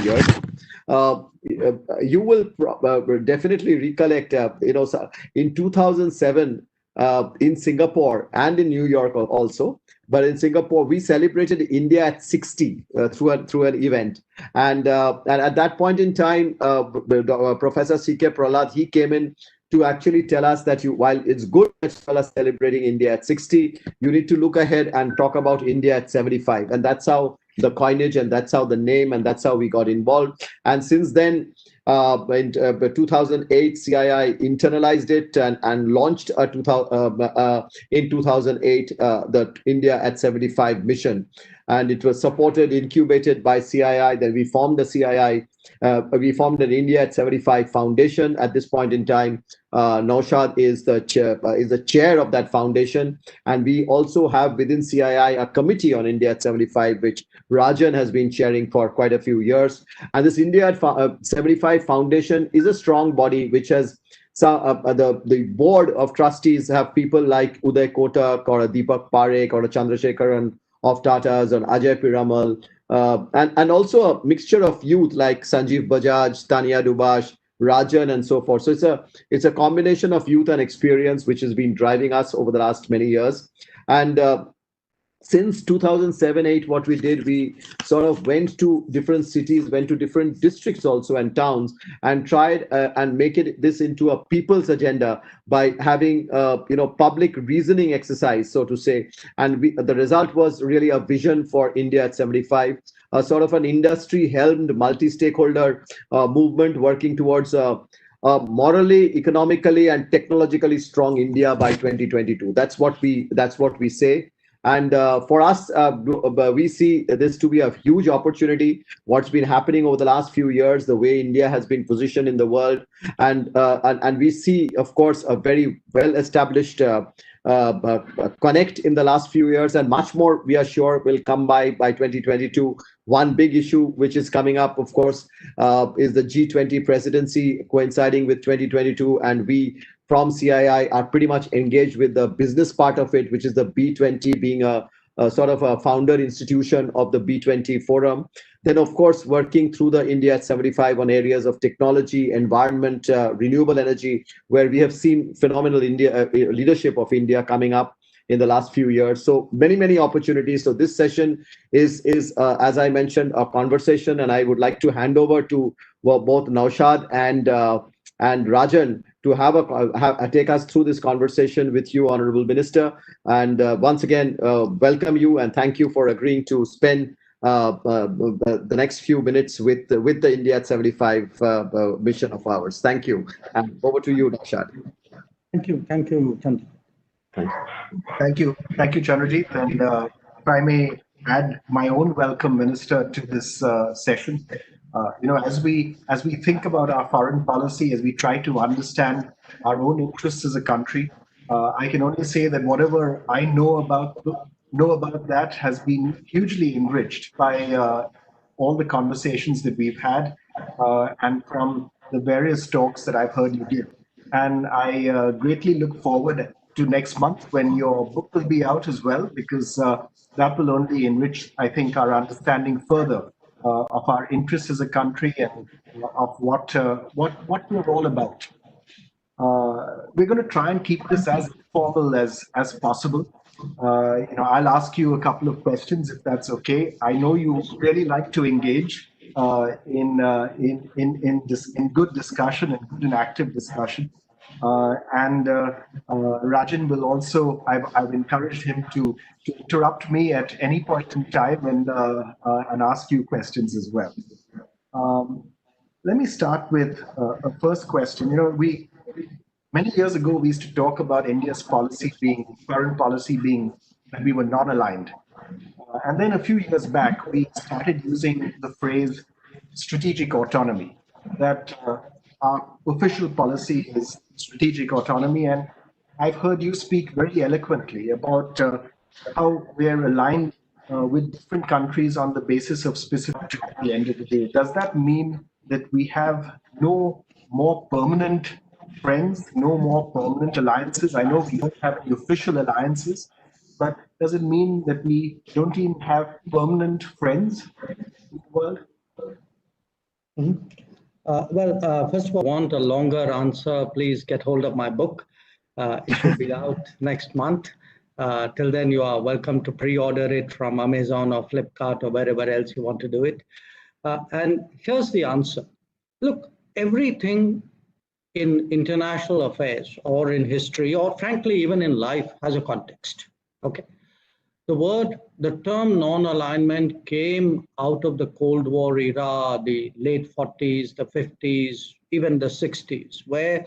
years. Uh, you will definitely recollect, in 2007, in Singapore and in New York also. But in Singapore, we celebrated India at 60 through an event, and at that point in time, Professor C.K. Prahlad, he came in to actually tell us that while it's good that you are celebrating India at 60, you need to look ahead and talk about India at 75. And that's how the coinage, and that's how the name, and that's how we got involved. And since then, in 2008, CII internalized it and launched in 2008 the India at 75 mission. And it was supported, incubated by CII. Then we formed the CII. We formed an India at 75 Foundation at this point in time. Naushad is the chair of that foundation, and we also have within CII a committee on India at 75, which Rajan has been chairing for quite a few years. And this India at 75 Foundation is a strong body which has the board of trustees have people like Uday Kotak or a Deepak Parekh or a Chandrasekharan of Tatas or Ajay Piramal, and also a mixture of youth like Sanjeev Bajaj, Tania Dubash, Rajan, and so forth. So it's a combination of youth and experience which has been driving us over the last many years. And since 2007-8, what we did, we sort of went to different cities, went to different districts also and towns, and tried and make this into a people's agenda by having public reasoning exercise, so to say. And the result was really a vision for India at 75, a sort of an industry-helmed multi-stakeholder movement working towards a morally, economically, and technologically strong India by 2022. That's what we say. And for us, we see this to be a huge opportunity. What's been happening over the last few years, the way India has been positioned in the world, and we see, of course, a very well-established connect in the last few years, and much more we are sure will come by 2022. One big issue which is coming up, of course, is the G20 presidency coinciding with 2022, and we from CII are pretty much engaged with the business part of it, which is the B20 being a sort of a founder institution of the B20 forum. Then, of course, working through the India at 75 on areas of technology, environment, renewable energy, where we have seen phenomenal leadership of India coming up in the last few years. So many opportunities. So this session is as I mentioned, a conversation, and I would like to hand over to both Naushad and Rajan to take us through this conversation with you, Honorable Minister. And once again, welcome you and thank you for agreeing to spend the next few minutes with the India at 75 mission of ours. Thank you. And over to you, Naushad. Thank you, Chandra. Thank you, Chandrajit. And if I may add my own welcome, Minister, to this session. As we think about our foreign policy, as we try to understand our own interests as a country, I can only say that whatever I know about that has been hugely enriched by all the conversations that we've had and from the various talks that I've heard you give. And I greatly look forward to next month when your book will be out as well, because that will only enrich, I think, our understanding further of our interests as a country and of what we're all about. We're going to try and keep this as informal as possible. I'll ask you a couple of questions if that's okay. I know you really like to engage in good discussion and good and active discussion. And Rajan will also, I've encouraged him to interrupt me at any point in time and ask you questions as well. Let me start with a first question. Many years ago, we used to talk about India's foreign policy being that we were non-aligned. And then a few years back, we started using the phrase strategic autonomy, that our official policy is strategic autonomy. And I've heard you speak very eloquently about how we're aligned with different countries on the basis of specific at the end of the day. Does that mean that we have no more permanent friends, no more permanent alliances? I know we don't have any official alliances, but does it mean that we don't even have permanent friends in the world? First of all, want a longer answer, please get hold of my book. It should be out next month. Till then, you are welcome to pre-order it from Amazon or Flipkart or wherever else you want to do it. And here's the answer. Look, everything in international affairs or in history or frankly even in life has a context. Okay. The term non-alignment came out of the Cold War era, the late 40s, the 50s, even the 60s, where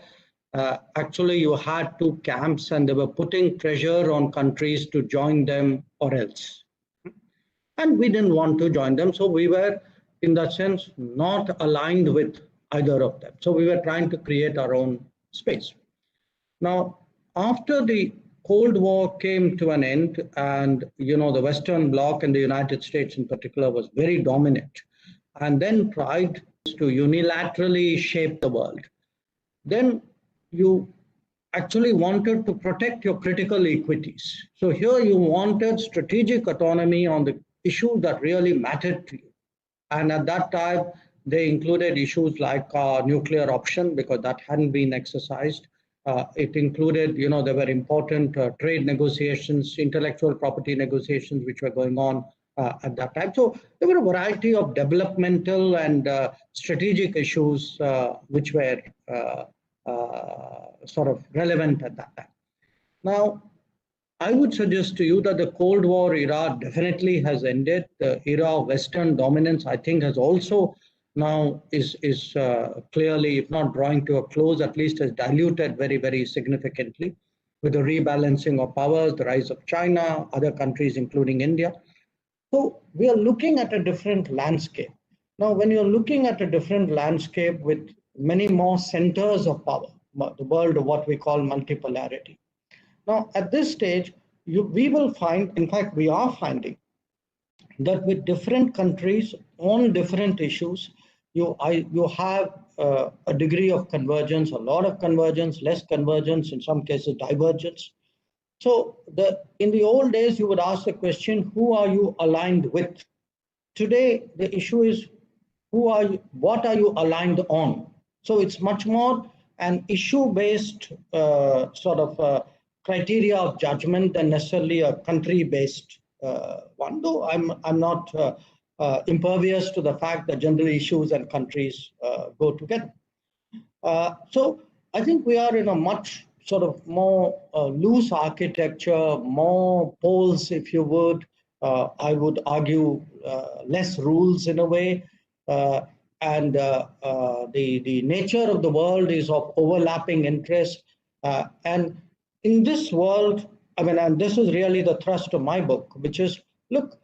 actually you had two camps and they were putting pressure on countries to join them or else. And we didn't want to join them, so we were, in that sense, not aligned with either of them. So we were trying to create our own space. Now, after the Cold War came to an end, and the Western Bloc and the United States in particular was very dominant, and then tried to unilaterally shape the world. Then you actually wanted to protect your critical equities. So here you wanted strategic autonomy on the issues that really mattered to you. And at that time, they included issues like nuclear option, because that hadn't been exercised. It included, there were important trade negotiations, intellectual property negotiations, which were going on at that time. So there were a variety of developmental and strategic issues which were sort of relevant at that time. Now, I would suggest to you that the Cold War era definitely has ended. The era of Western dominance, I think, has also now is clearly, if not drawing to a close, at least has diluted very, very significantly with the rebalancing of powers, the rise of China, other countries, including India. So we are looking at a different landscape. Now, when you're looking at a different landscape with many more centers of power, the world of what we call multipolarity. Now, at this stage, we will find, in fact, we are finding that with different countries on different issues, you have a degree of convergence, a lot of convergence, less convergence, in some cases divergence. So in the old days, you would ask the question, who are you aligned with? Today, the issue is, what are you aligned on? So it's much more an issue-based sort of criteria of judgment than necessarily a country-based one, though I'm not impervious to the fact that general issues and countries go together. So I think we are in a much sort of more loose architecture, more poles, if you would. I would argue less rules in a way. And the nature of the world is of overlapping interests. And in this world, I mean, and this is really the thrust of my book, which is, look,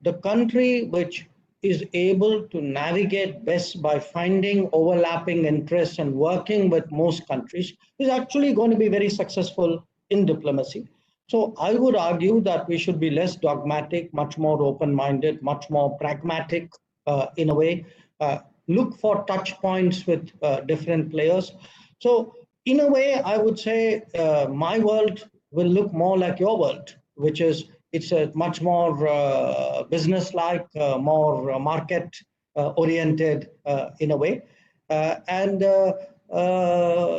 the country which is able to navigate best by finding overlapping interests and working with most countries is actually going to be very successful in diplomacy. So I would argue that we should be less dogmatic, much more open-minded, much more pragmatic in a way, look for touch points with different players. So in a way, I would say my world will look more like your world, which is it's a much more business-like, more market-oriented in a way, and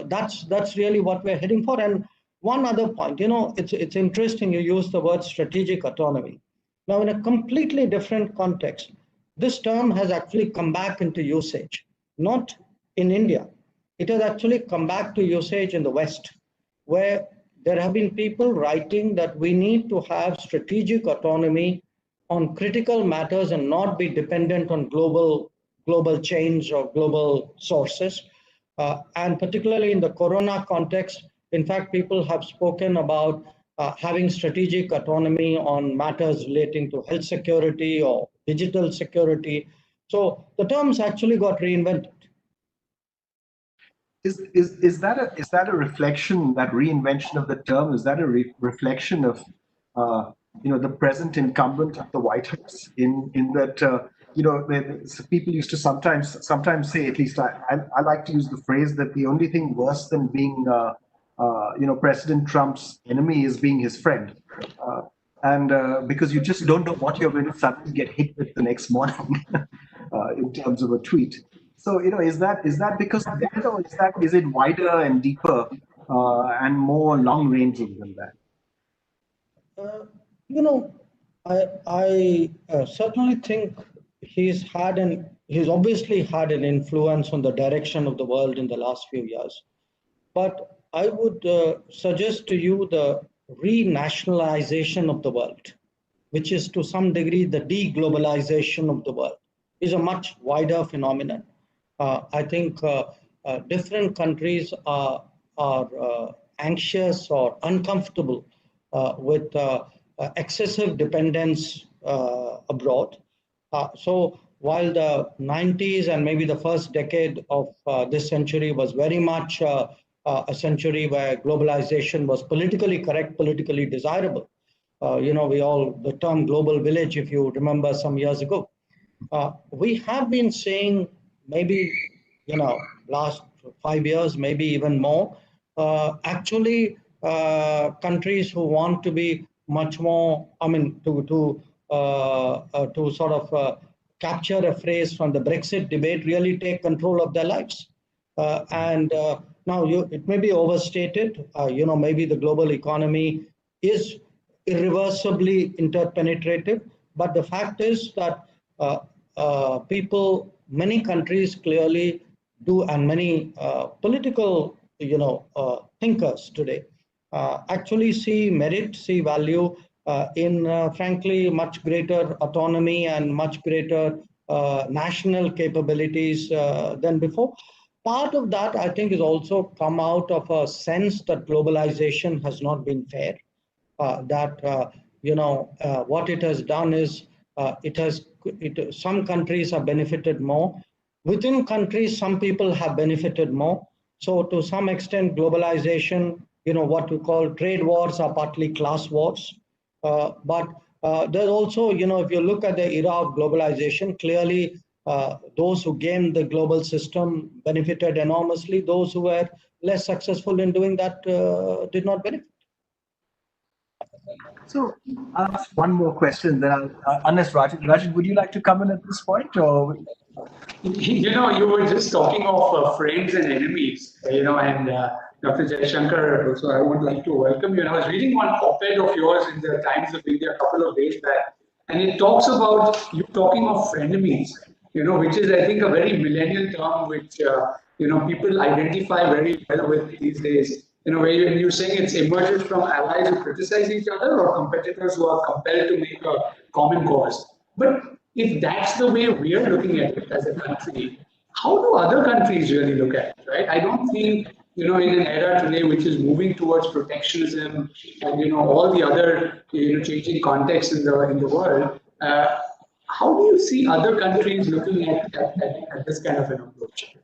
that's really what we're heading for. And one other point, it's interesting you use the word strategic autonomy. Now, in a completely different context, this term has actually come back into usage, not in India. It has actually come back to usage in the West, where there have been people writing that we need to have strategic autonomy on critical matters and not be dependent on global change or global sources. And particularly in the Corona context, in fact, people have spoken about having strategic autonomy on matters relating to health security or digital security. So the terms actually got reinvented. Is that a reflection, that reinvention of the term? Is that a reflection of the present incumbent at the White House? In that people used to sometimes say, at least I like to use the phrase that the only thing worse than being President Trump's enemy is being his friend. And because you just don't know what you're going to suddenly get hit with the next morning. in terms of a tweet. So, is that because of that, or is it wider and deeper and more long-ranging than that? Uh, you know, I certainly think he's obviously had an influence on the direction of the world in the last few years. But I would suggest to you the renationalization of the world, which is to some degree the deglobalization of the world, is a much wider phenomenon. I think different countries are anxious or uncomfortable with excessive dependence abroad. So while the 90s and maybe the first decade of this century was very much a century where globalization was politically correct, politically desirable. The term global village, if you remember some years ago, we have been saying maybe, last 5 years, maybe even more, countries who want to be much more, to sort of capture a phrase from the Brexit debate, really take control of their lives. And now it may be overstated, maybe the global economy is irreversibly interpenetrative, but the fact is that many countries clearly do, and many political, thinkers today actually see merit, see value in, frankly, much greater autonomy and much greater national capabilities than before. Part of that, I think, is also come out of a sense that globalization has not been fair. What it has done is some countries have benefited more. Within countries, some people have benefited more. So to some extent, globalization, what we call trade wars are partly class wars. But there's also, if you look at the era of globalization, clearly those who gained the global system benefited enormously. Those who were less successful in doing that did not benefit. So I'll ask one more question. Then, unless Rajat, would you like to come in at this point, or? You were just talking of friends and enemies, and Dr. Jaishankar, also I would like to welcome you. And I was reading one op-ed of yours in the Times of India a couple of days back, and it talks about you talking of frenemies, which is, I think, a very millennial term which, people identify very well with these days. Where you're saying it's emerged from allies who criticize each other or competitors who are compelled to make a common cause. But if that's the way we are looking at it as a country, how do other countries really look at it, right? I don't think, in an era today which is moving towards protectionism and, all the other, changing contexts in the world, how do you see other countries looking at this kind of an approach?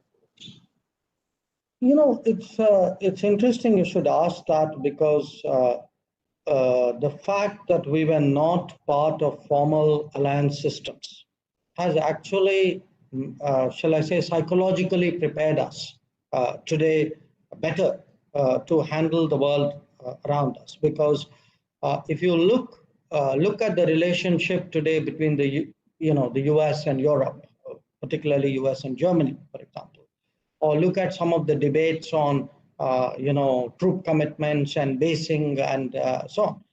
It's interesting you should ask that, because the fact that we were not part of formal alliance systems has actually, shall I say, psychologically prepared us today better to handle the world around us. Because if you look at the relationship today between the US and Europe, particularly US and Germany, for example, or look at some of the debates on, troop commitments and basing and so on.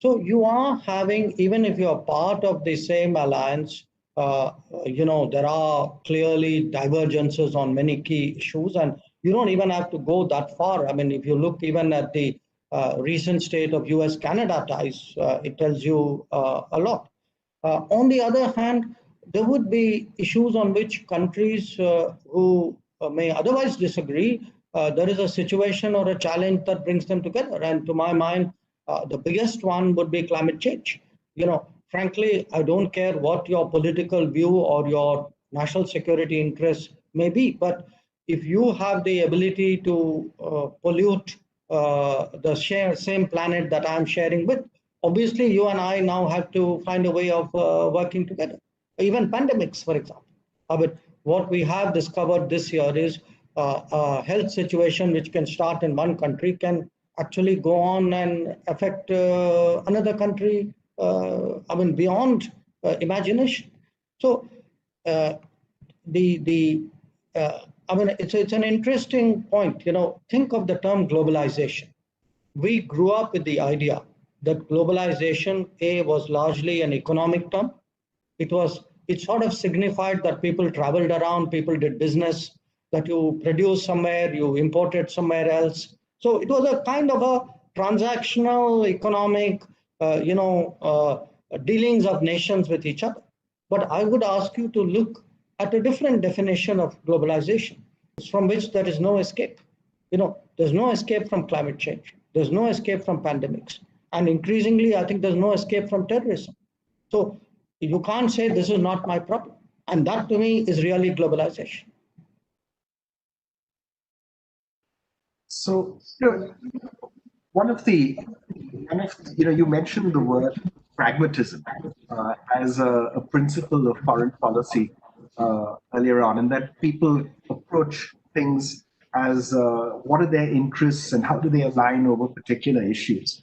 So you are having, even if you are part of the same alliance, there are clearly divergences on many key issues, and you don't even have to go that far. I mean, if you look even at the recent state of US-Canada ties, it tells you a lot. On the other hand, there would be issues on which countries who may otherwise disagree, there is a situation or a challenge that brings them together. And to my mind, the biggest one would be climate change. Frankly, I don't care what your political view or your national security interests may be, but if you have the ability to pollute the same planet that I'm sharing with, obviously you and I now have to find a way of working together. Even pandemics, for example. But what we have discovered this year is a health situation which can start in one country can actually go on and affect another country, beyond imagination. So I mean, it's an interesting point. Think of the term globalization. We grew up with the idea that globalization, was largely an economic term. It sort of signified that people traveled around, people did business, that you produce somewhere, you imported somewhere else. So it was a kind of a transactional economic, dealings of nations with each other. But I would ask you to look at a different definition of globalization, from which there is no escape. There's no escape from climate change. There's no escape from pandemics. And increasingly, I think there's no escape from terrorism. So you can't say this is not my problem. And that to me is really globalization. So, you mentioned the word pragmatism as a principle of foreign policy earlier on, and that people approach things as what are their interests and how do they align over particular issues.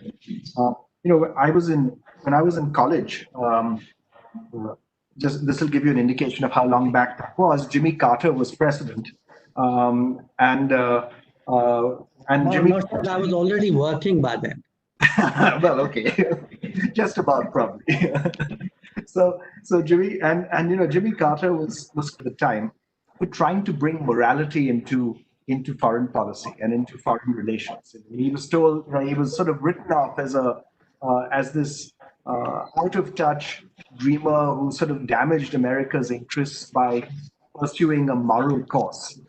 When I was in college, just this will give you an indication of how long back that was. Jimmy Carter was president, and Jimmy. I was already working by then. Well, okay, just about probably. So Jimmy Jimmy Carter was at the time trying to bring morality into foreign policy and into foreign relations. He was told, he was sort of written off as this out of touch dreamer who sort of damaged America's interests by pursuing a moral course.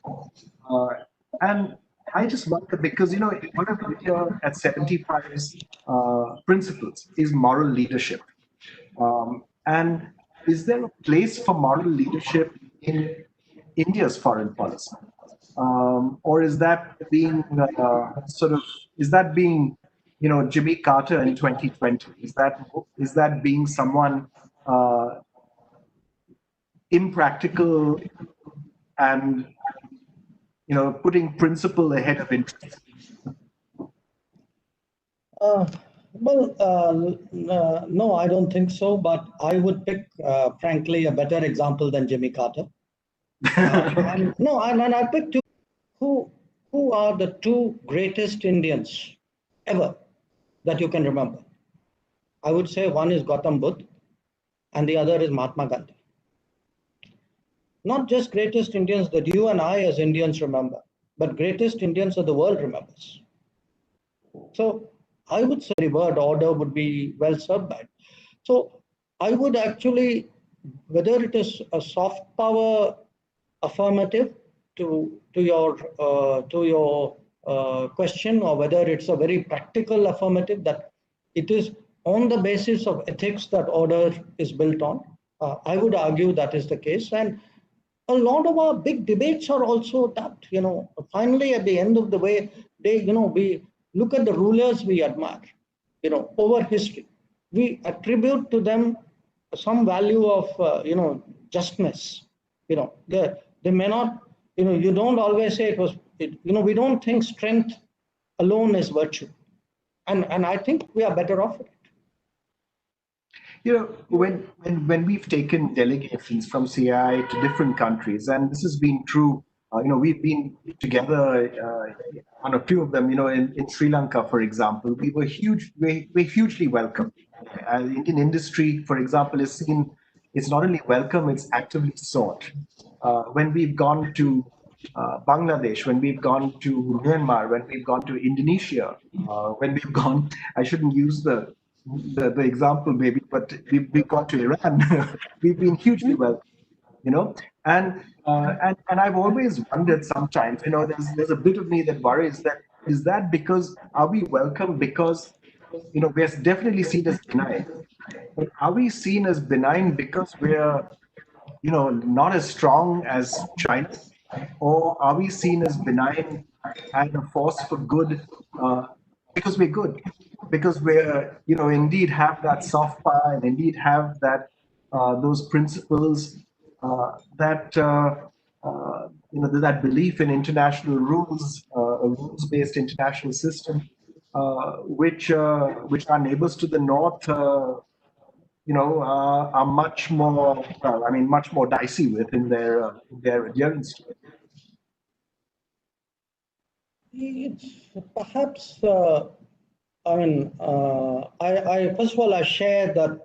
And I just wonder, because one of India at 75's principles is moral leadership. And is there a place for moral leadership in India's foreign policy? Or is that being Jimmy Carter in 2020? Is that being someone impractical and putting principle ahead of interest? No, I don't think so. But I would pick, frankly, a better example than Jimmy Carter. And I picked two. Who are the two greatest Indians ever that you can remember? I would say one is Gautam Buddha and the other is Mahatma Gandhi. Not just greatest Indians that you and I as Indians remember, but greatest Indians that the world remembers. So I would say the word order would be well served by it. So I would actually, whether it is a soft power affirmative to your question, or whether it's a very practical affirmative that it is on the basis of ethics that order is built on, I would argue that is the case. And a lot of our big debates are also that, finally at the end of the way, we look at the rulers we admire, over history. We attribute to them some value of, justness. They may not, you don't always say we don't think strength alone is virtue. And I think we are better off with it. When we've taken delegations from CII to different countries, and this has been true, we've been together on a few of them, in Sri Lanka, for example, we're hugely welcome. Indian industry, for example, is seen, it's not only welcome, it's actively sought. When we've gone to Bangladesh, when we've gone to Myanmar, when we've gone to Indonesia, when we've gone, I shouldn't use the example maybe, but we've gone to Iran, we've been hugely welcome, and I've always wondered sometimes, there's a bit of me that worries that, is that because, are we welcome because, we're definitely seen as benign, but are we seen as benign because we're, not as strong as China? Or are we seen as benign and a force for good because we're good? Because we're, indeed have that soft power and indeed have that those principles that that belief in international rules, a rules-based international system, which our neighbors to the north are much more, much more dicey with in their adherence to it. It's perhaps, I first of all, I share that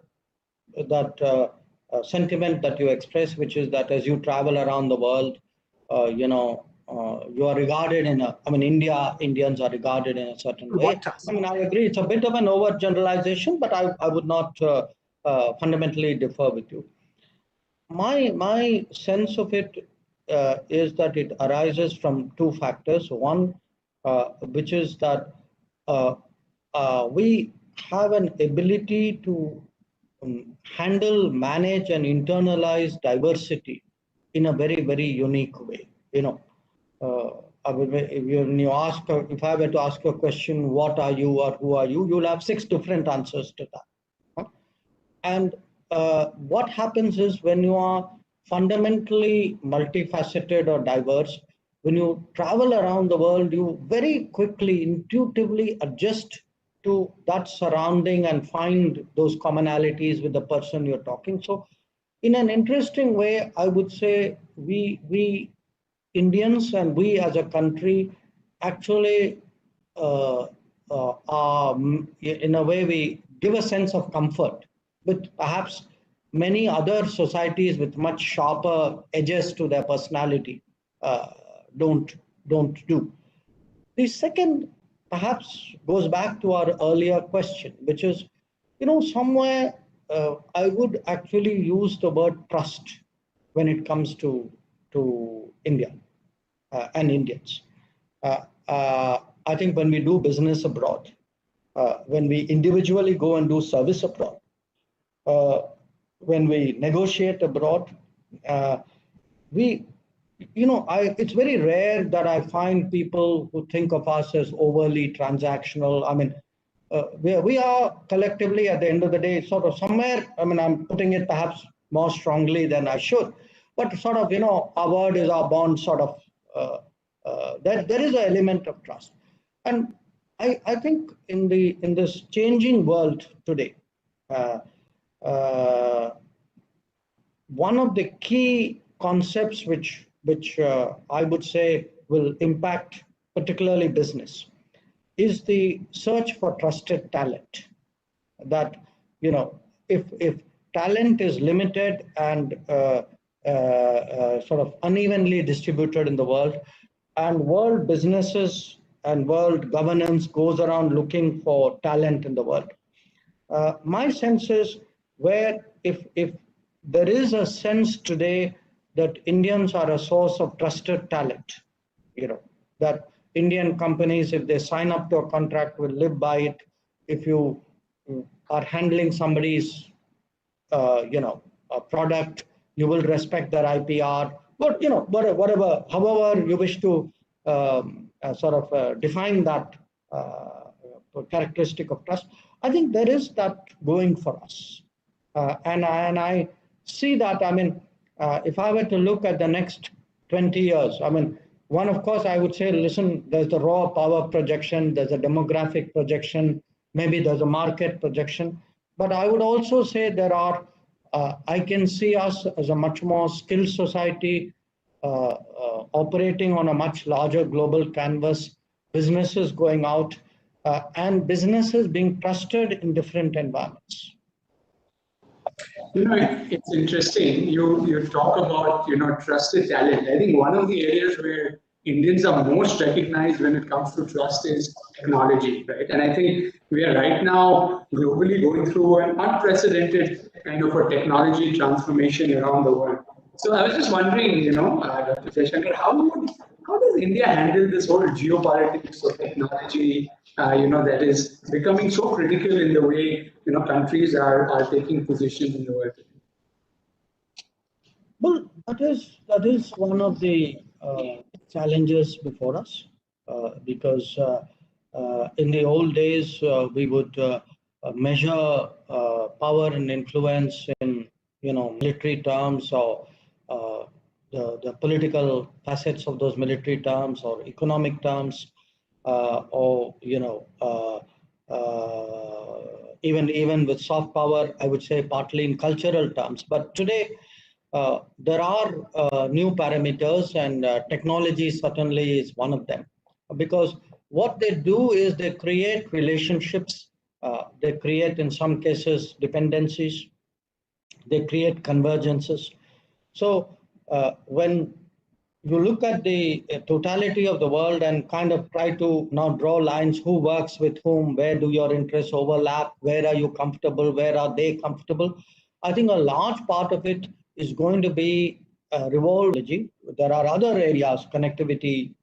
sentiment that you express, which is that as you travel around the world, you are regarded in Indians are regarded in a certain way. I agree, it's a bit of an overgeneralization, but I would not fundamentally differ with you. My sense of it is that it arises from two factors. One, which is that we have an ability to handle, manage, and internalize diversity in a very, very unique way. If I were to ask you a question, what are you or who are you, you'll have 6 different answers to that. And what happens is when you are fundamentally multifaceted or diverse, when you travel around the world, you very quickly, intuitively adjust to that surrounding and find those commonalities with the person you're talking. So in an interesting way, I would say we Indians and we as a country actually in a way, we give a sense of comfort with perhaps many other societies with much sharper edges to their personality don't do. The second perhaps goes back to our earlier question, which is, somewhere I would actually use the word trust when it comes to India and Indians. I think when we do business abroad, when we individually go and do service abroad, when we negotiate abroad, it's very rare that I find people who think of us as overly transactional. We are collectively, at the end of the day, sort of somewhere, I'm putting it perhaps more strongly than I should, but sort of, our word is our bond, sort of, there is an element of trust. And I think in this changing world today, one of the key concepts which I would say will impact particularly business is the search for trusted talent. That, if talent is limited and sort of unevenly distributed in the world, and world businesses and world governance goes around looking for talent in the world, my sense is where if there is a sense today that Indians are a source of trusted talent, that Indian companies, if they sign up to a contract, will live by it. If you are handling somebody's, a product, you will respect their IPR. But whatever, however you wish to define that characteristic of trust, I think there is that going for us, and I see that. If I were to look at the next 20 years, one, of course, I would say, listen, there's the raw power projection, there's a demographic projection, maybe there's a market projection, but I would also say there are, I can see us as a much more skilled society, operating on a much larger global canvas, businesses going out, and businesses being trusted in different environments. It's interesting. You talk about, trusted talent. I think one of the areas where Indians are most recognized when it comes to trust is technology, right? And I think we are right now globally going through an unprecedented kind of a technology transformation around the world. So I was just wondering, Dr. Jaishankar, how does India handle this whole geopolitics of technology, that is becoming so critical in the way, countries are taking position in the world? Well, that is one of the challenges before us, because in the old days we would measure power and influence in military terms, or the political facets of those military terms, or economic terms, or even with soft power, I would say partly in cultural terms. But today, there are new parameters, and technology certainly is one of them. Because what they do is they create relationships, they create, in some cases, dependencies, they create convergences. So when you look at the totality of the world and kind of try to now draw lines, who works with whom, where do your interests overlap, where are you comfortable, where are they comfortable, I think a large part of it is going to be revolved. There are other areas, connectivity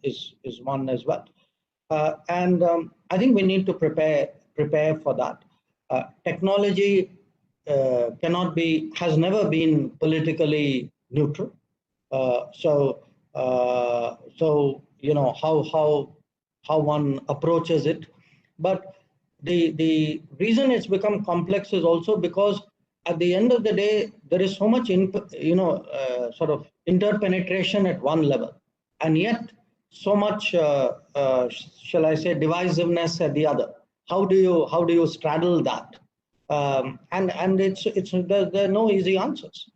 is one as well. And I think we need to prepare for that. Technology has never been politically neutral. So you know how one approaches it, but the reason it's become complex is also because at the end of the day there is so much sort of interpenetration at one level, and yet so much shall I say divisiveness at the other. How do you straddle that? And there are no easy answers.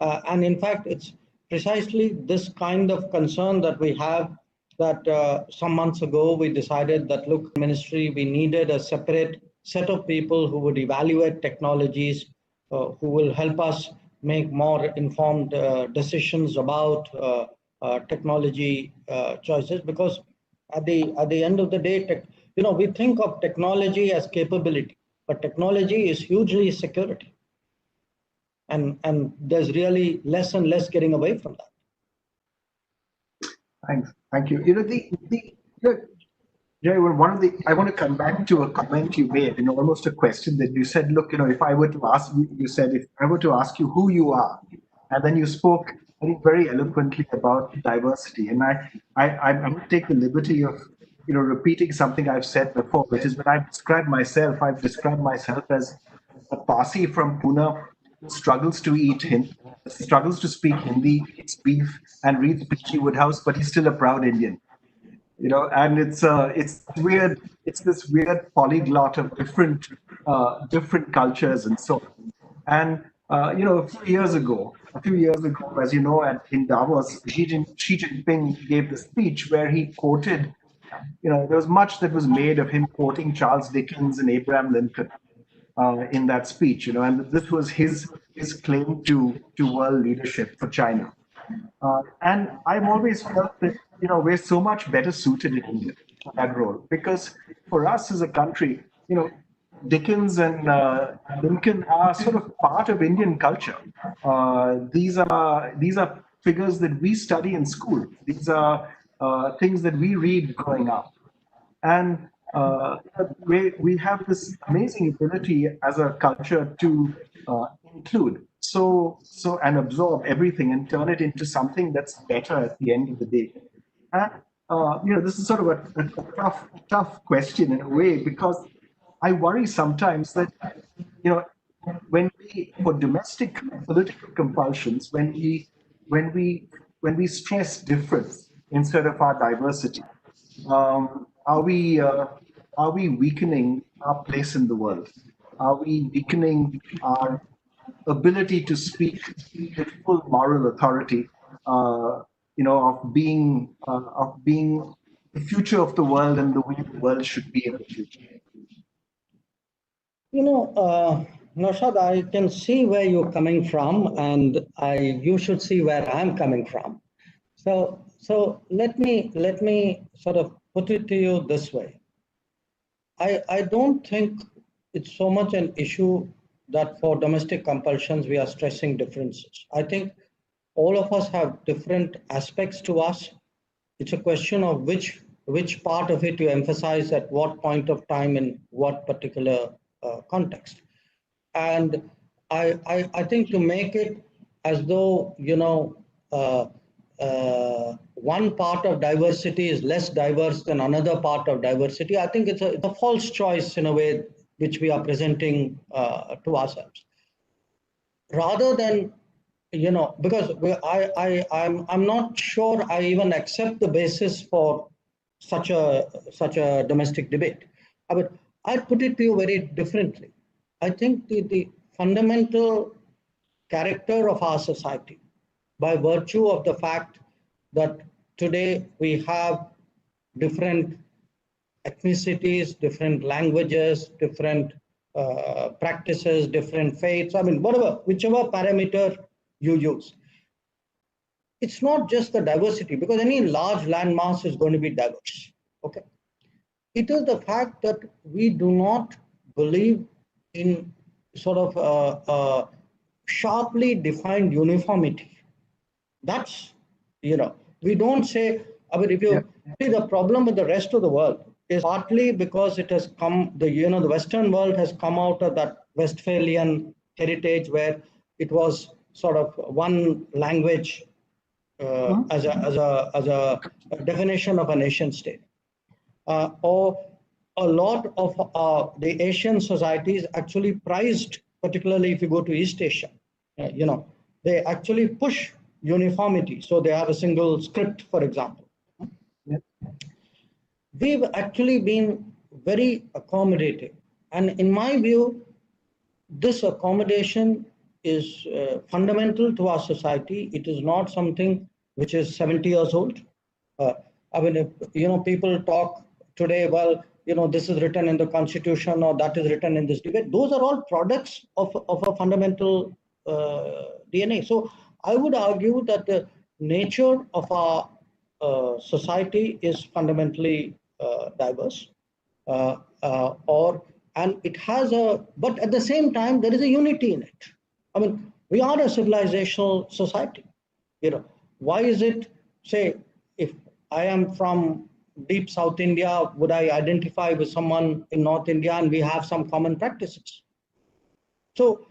And in fact, it's precisely this kind of concern that we have, that some months ago we decided that, look, ministry, we needed a separate set of people who would evaluate technologies, who will help us make more informed decisions about technology choices. Because at the end of the day, we think of technology as capability, but technology is hugely security. And there's really less and less getting away from that. Thanks. Thank you. Jay, I want to come back to a comment you made, almost a question that you said, look, if I were to ask you, if I were to ask you who you are, and then you spoke, I think, very eloquently about diversity. And I'm going to take the liberty of, repeating something I've said before, which is when I've described myself as a Parsi from Pune, struggles to speak Hindi, eats beef, and reads P.G. Woodhouse, but he's still a proud Indian. And it's weird. It's this weird polyglot of different cultures and so on. And a few years ago, as you know, in Davos, Xi Jinping gave the speech where he quoted. There was much that was made of him quoting Charles Dickens and Abraham Lincoln in that speech. And this was his claim to world leadership for China. And I've always felt that we're so much better suited in India for that role, because for us as a country, Dickens and Lincoln are sort of part of Indian culture. These are figures that we study in school. These are things that we read growing up, and we have this amazing ability as a culture to include and absorb everything and turn it into something that's better at the end of the day. And this is sort of a tough question in a way, because I worry sometimes that when for domestic political compulsions, when we stress difference instead of our diversity, are we weakening our place in the world? Are we weakening our ability to speak with full moral authority, of being the future of the world and the way the world should be in the future? Naushad, I can see where you're coming from, and you should see where I'm coming from. So let me sort of put it to you this way. I don't think it's so much an issue that for domestic compulsions we are stressing differences. I think all of us have different aspects to us. It's a question of which part of it you emphasize at what point of time in what particular context. And I think to make it as though one part of diversity is less diverse than another part of diversity, I think it's a false choice in a way which we are presenting to ourselves. Rather than, because I'm not sure I even accept the basis for such a domestic debate. I'd put it to you very differently. I think the fundamental character of our society, by virtue of the fact that today we have different ethnicities, different languages, different practices, different faiths, I mean, whatever, whichever parameter you use. It's not just the diversity, because any large landmass is going to be diverse. Okay. It is the fact that we do not believe in sort of sharply defined uniformity. That's, we don't say, I mean, if you see, the problem with the rest of the world is partly because it has come, the Western world has come out of that Westphalian heritage where it was sort of one language as a definition of a nation state. Or a lot of the Asian societies actually prized, particularly if you go to East Asia, they actually push uniformity. So they have a single script, for example. We've actually been very accommodating. And in my view, this accommodation is fundamental to our society. It is not something which is 70 years old. I mean, if, people talk today, well, this is written in the constitution or that is written in this debate. Those are all products of a fundamental DNA. So I would argue that the nature of our society is fundamentally diverse, and it has but at the same time, there is a unity in it. I mean, we are a civilizational society. Why is it, say, if I am from deep South India, would I identify with someone in North India and we have some common practices? So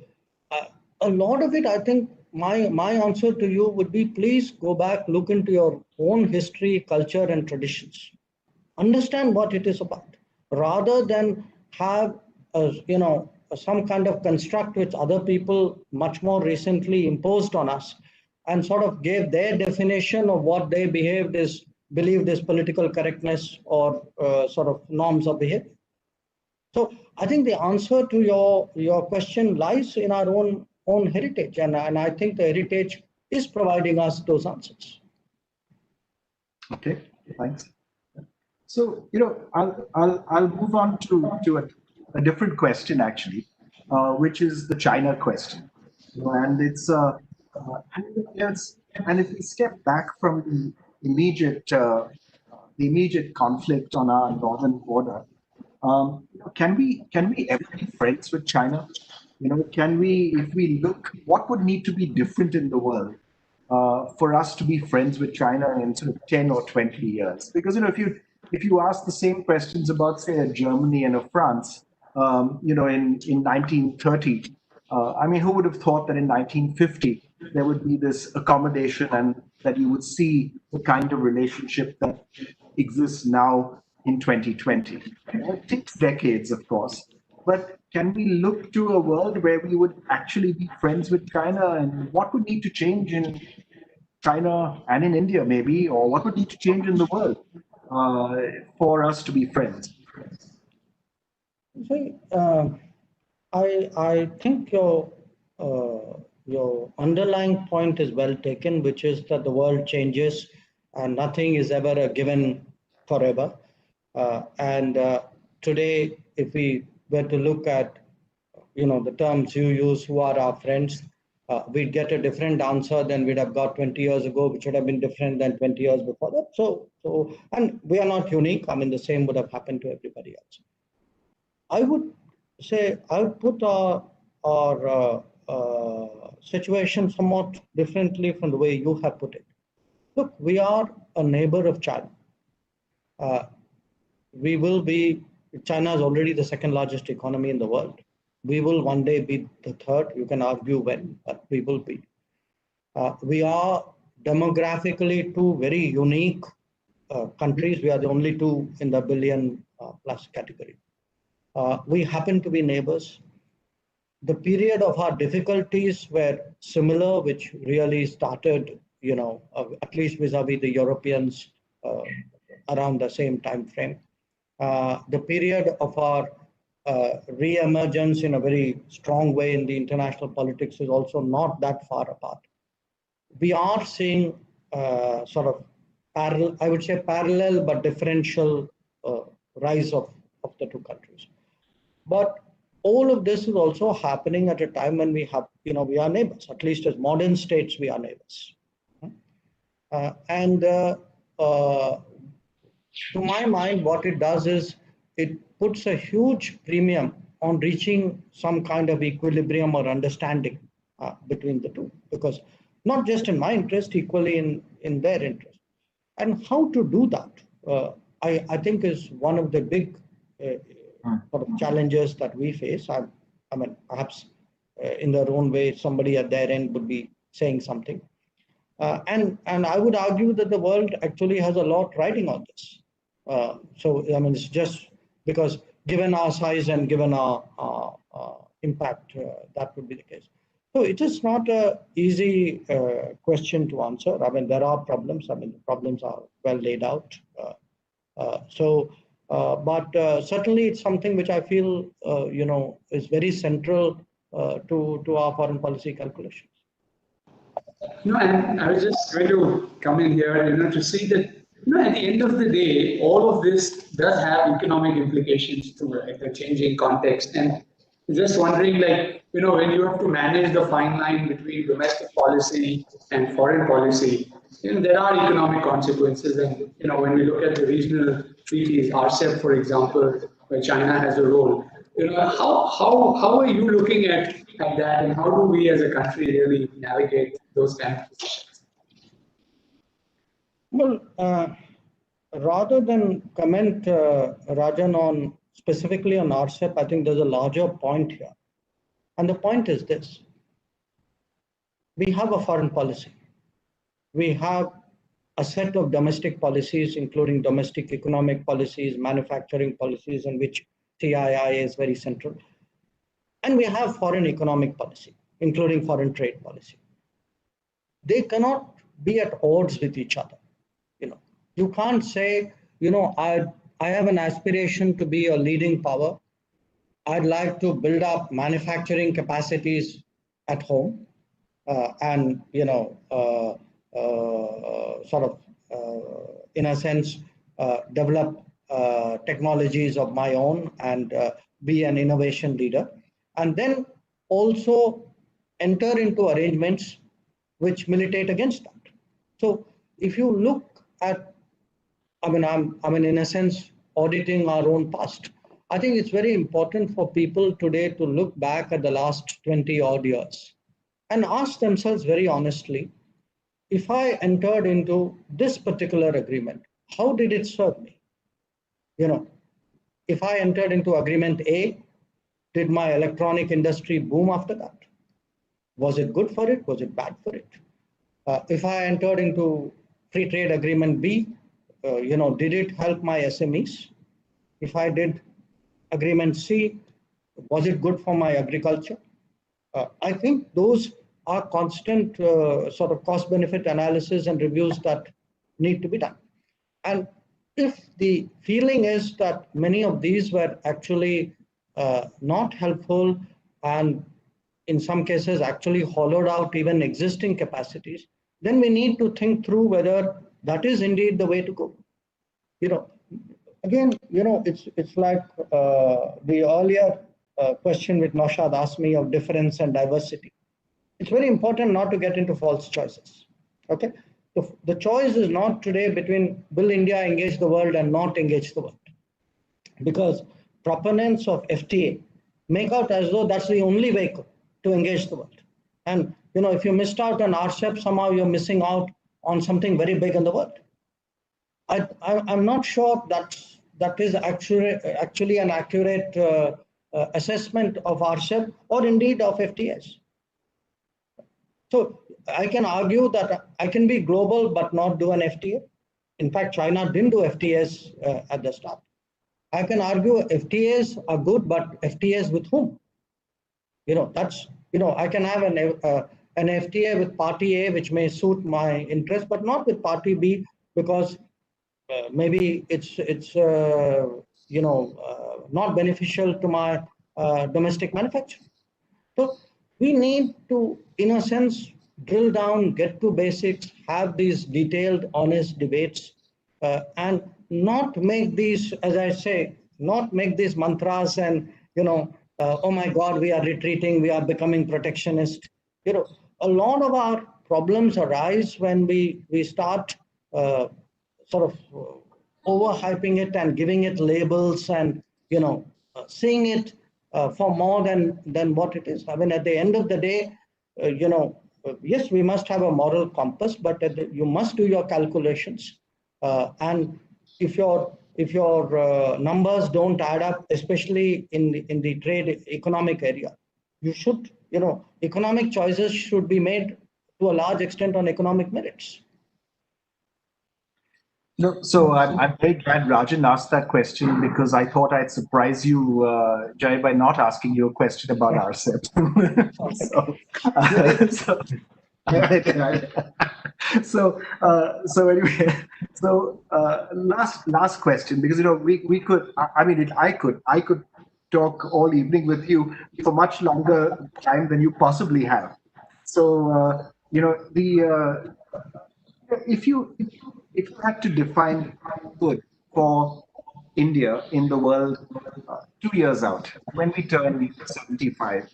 a lot of it, I think, my answer to you would be, please go back, look into your own history, culture, and traditions. Understand what it is about, rather than have some kind of construct which other people much more recently imposed on us and sort of gave their definition of what they believed is political correctness or sort of norms of behavior. So I think the answer to your question lies in our own heritage, and I think the heritage is providing us those answers. Okay, thanks. So I'll move on to a different question actually, which is the China question, and it's and if we step back from the immediate conflict on our northern border, can we ever be friends with China? Can we, if we look, what would need to be different in the world for us to be friends with China in sort of 10 or 20 years? Because if you ask the same questions about, say, a Germany and a France, in 1930, I mean, who would have thought that in 1950 there would be this accommodation and that you would see the kind of relationship that exists now in 2020? It takes decades, of course, but can we look to a world where we would actually be friends with China, and what would need to change in China and in India, maybe, or what would need to change in the world for us to be friends? I think your underlying point is well taken, which is that the world changes and nothing is ever a given forever. And today, if we were to look at the terms you use, who are our friends, we'd get a different answer than we'd have got 20 years ago, which would have been different than 20 years before that. So, and we are not unique. I mean, the same would have happened to everybody else. I would say I would put our situation somewhat differently from the way you have put it. Look, we are a neighbor of China. We will be, China is already the second largest economy in the world. We will one day be the third. You can argue when, but we will be. We are demographically two very unique countries. We are the only two in the billion plus category. We happen to be neighbors. The period of our difficulties were similar, which really started, at least vis-a-vis the Europeans around the same time frame. The period of our re-emergence in a very strong way in the international politics is also not that far apart. We are seeing sort of parallel, I would say parallel but differential rise of the two countries. But all of this is also happening at a time when we have, we are neighbors, at least as modern states, we are neighbors. To my mind, what it does is it puts a huge premium on reaching some kind of equilibrium or understanding between the two, because not just in my interest, equally in their interest. And how to do that, I think is one of the big sort of challenges that we face. I mean, perhaps in their own way, somebody at their end would be saying something. And I would argue that the world actually has a lot riding on this. So, I mean, it's just because given our size and given our impact, that would be the case. So it is not an easy question to answer. I mean, there are problems. I mean, the problems are well laid out. But certainly it's something which I feel, is very central to our foreign policy calculations. And I was just going to come in here, to see that, at the end of the day, all of this does have economic implications to the changing context. And just wondering, when you have to manage the fine line between domestic policy and foreign policy, there are economic consequences. And, when we look at the regional treaties, RCEP, for example, where China has a role, how are you looking at that, and how do we as a country really navigate those kind of positions? Well, rather than comment, Rajan, specifically on RCEP, I think there's a larger point here. And the point is this. We have a foreign policy. We have a set of domestic policies, including domestic economic policies, manufacturing policies, in which CII is very central. And we have foreign economic policy, including foreign trade policy. They cannot be at odds with each other. You can't say, I have an aspiration to be a leading power. I'd like to build up manufacturing capacities at home and, in a sense, develop technologies of my own and be an innovation leader. And then also enter into arrangements which militate against that. So if you look at, I'm in a sense auditing our own past. I think it's very important for people today to look back at the last 20 odd years and ask themselves very honestly, if I entered into this particular agreement, how did it serve me? If I entered into agreement A, did my electronic industry boom after that? Was it good for it? Was it bad for it? If I entered into free trade agreement B, did it help my SMEs? If I did agreement C, was it good for my agriculture? I think those are constant sort of cost-benefit analysis and reviews that need to be done. And if the feeling is that many of these were actually not helpful and in some cases actually hollowed out even existing capacities, then we need to think through whether that is indeed the way to go. Again, it's like the earlier question which Naushad asked me of difference and diversity. It's very important not to get into false choices. Okay, the choice is not today between will India engage the world and not engage the world, because proponents of FTA make out as though that's the only way to engage the world. And if you missed out on RCEP, somehow you're missing out on something very big in the world. I'm not sure that is actually an accurate assessment of RCEP or indeed of FTAs. So I can argue that I can be global but not do an FTA. In fact, China didn't do FTAs at the start. I can argue FTAs are good, but FTAs with whom? I can have an FTA with party A, which may suit my interest, but not with party B, because maybe its not beneficial to my domestic manufacturing. So we need to, in a sense, drill down, get to basics, have these detailed, honest debates, and not make these, as I say, not make these mantras and, oh my God, we are retreating, we are becoming protectionist. A lot of our problems arise when we start sort of overhyping it and giving it labels and, seeing it for more than what it is. I mean, at the end of the day, yes, we must have a moral compass, but you must do your calculations. And if your numbers don't add up, especially in the trade economic area, you should, economic choices should be made to a large extent on economic merits. No, so I'm very glad Rajan asked that question because I thought I'd surprise you, Jay, by not asking you a question about RCEP. So anyway, last question, because we could, I mean, I could talk all evening with you for much longer time than you possibly have. So if you had to define good for India in the world 2 years out, when we turn 75,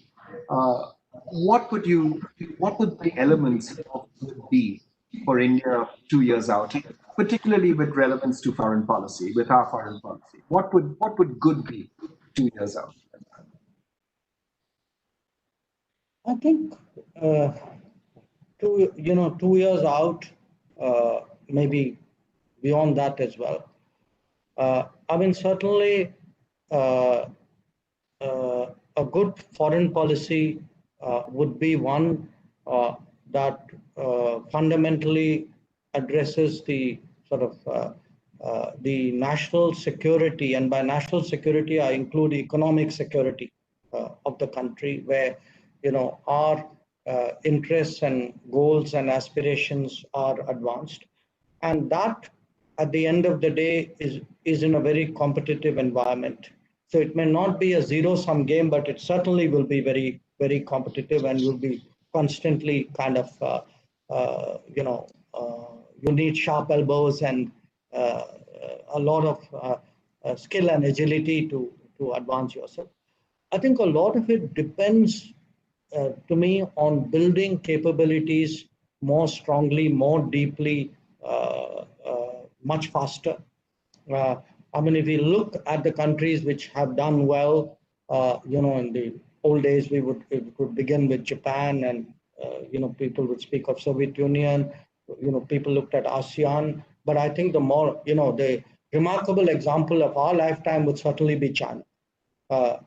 what would the elements of good be for India 2 years out, particularly with relevance to foreign policy, with our foreign policy? What would good be 2 years out? I think 2 years out, maybe beyond that as well. I mean, certainly a good foreign policy would be one that fundamentally addresses the sort of the national security, and by national security I include economic security of the country, where our interests and goals and aspirations are advanced, and that at the end of the day is in a very competitive environment. So it may not be a zero-sum game, but it certainly will be very, very competitive, and will be constantly kind of you need sharp elbows and a lot of skill and agility to advance yourself. I think a lot of it depends to me on building capabilities more strongly, more deeply, much faster. I mean, if we look at the countries which have done well, in the old days, we could begin with Japan, and people would speak of Soviet Union. People looked at ASEAN, but I think the remarkable example of our lifetime would certainly be China.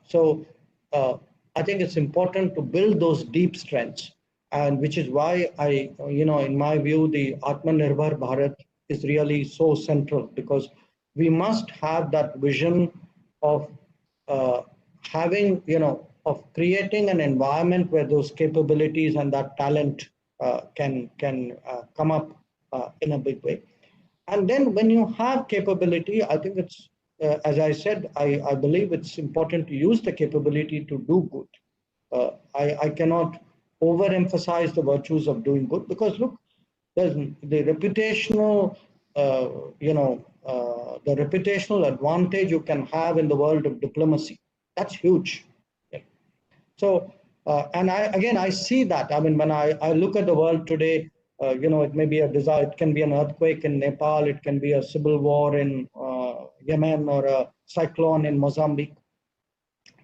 So I think it's important to build those deep strengths, and which is why in my view, the Atmanirbhar Bharat is really so central, because we must have that vision of having, of creating an environment where those capabilities and that talent can come up in a big way. And then when you have capability, I think it's, as I said, I believe it's important to use the capability to do good. I cannot overemphasize the virtues of doing good, because look, there's the reputational, the reputational advantage you can have in the world of diplomacy. That's huge. So, and I see that. I mean, when I look at the world today, it may be a disaster, it can be an earthquake in Nepal, it can be a civil war in Yemen, or a cyclone in Mozambique.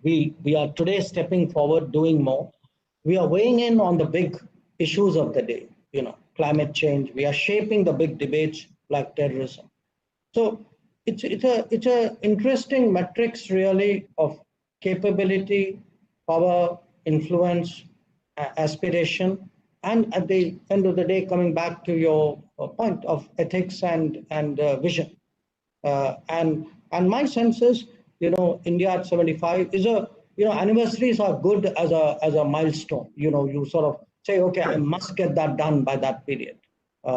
We are today stepping forward, doing more. We are weighing in on the big issues of the day, climate change. We are shaping the big debates like terrorism. So it's a interesting matrix really of capability, power, influence, aspiration, and at the end of the day, coming back to your point of ethics and vision. And my sense is, India at 75 is anniversaries are good as a milestone. You sort of say, okay, I must get that done by that period.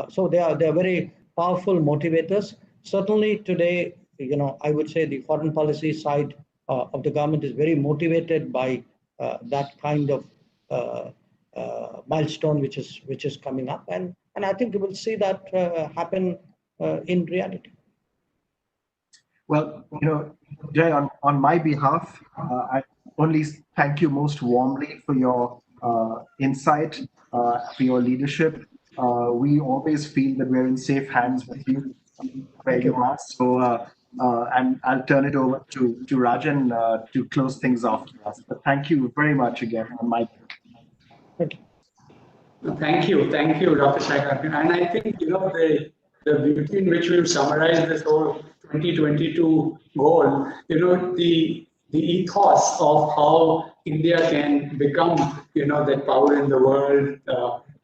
So they are very powerful motivators. Certainly today, I would say the foreign policy side of the government is very motivated by that kind of milestone which is coming up, and I think we will see that happen in reality. Well, Jay, on my behalf, I only thank you most warmly for your insight, for your leadership. We always feel that we're in safe hands with you where you are. So, and I'll turn it over to Rajan to close things off for us. But thank you very much again on my behalf. Thank you. Thank you, Dr. Shankar. And I think, the beauty in which we've summarized this whole 2022 goal, the ethos of how India can become, that power in the world,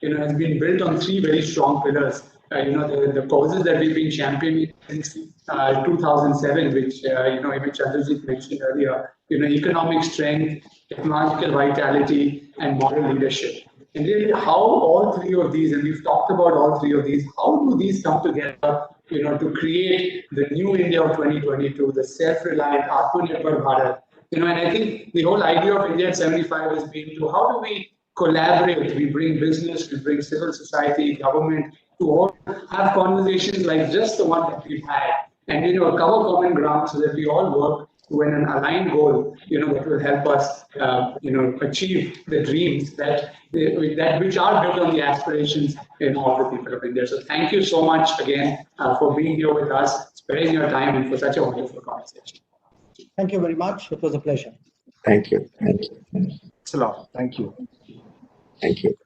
has been built on three very strong pillars. The causes that we've been championing since 2007, which, even Chandrajit mentioned earlier, economic strength, technological vitality, and moral leadership. And really, how all three of these, and we've talked about all three of these, how do these come together, to create the new India of 2022, the self-reliant, Atmanirbhar Bharat? And I think the whole idea of India at 75 has been to how do we collaborate? We bring business, we bring civil society, government to all have conversations like just the one that we've had, and cover common ground so that we all work to an aligned goal, that will help us, achieve the dreams that which are built on the aspirations in all the people of India. So thank you so much again for being here with us, sparing your time, and for such a wonderful conversation. Thank you very much. It was a pleasure. Thank you. Thank you. Thanks a lot. Thank you. Thank you.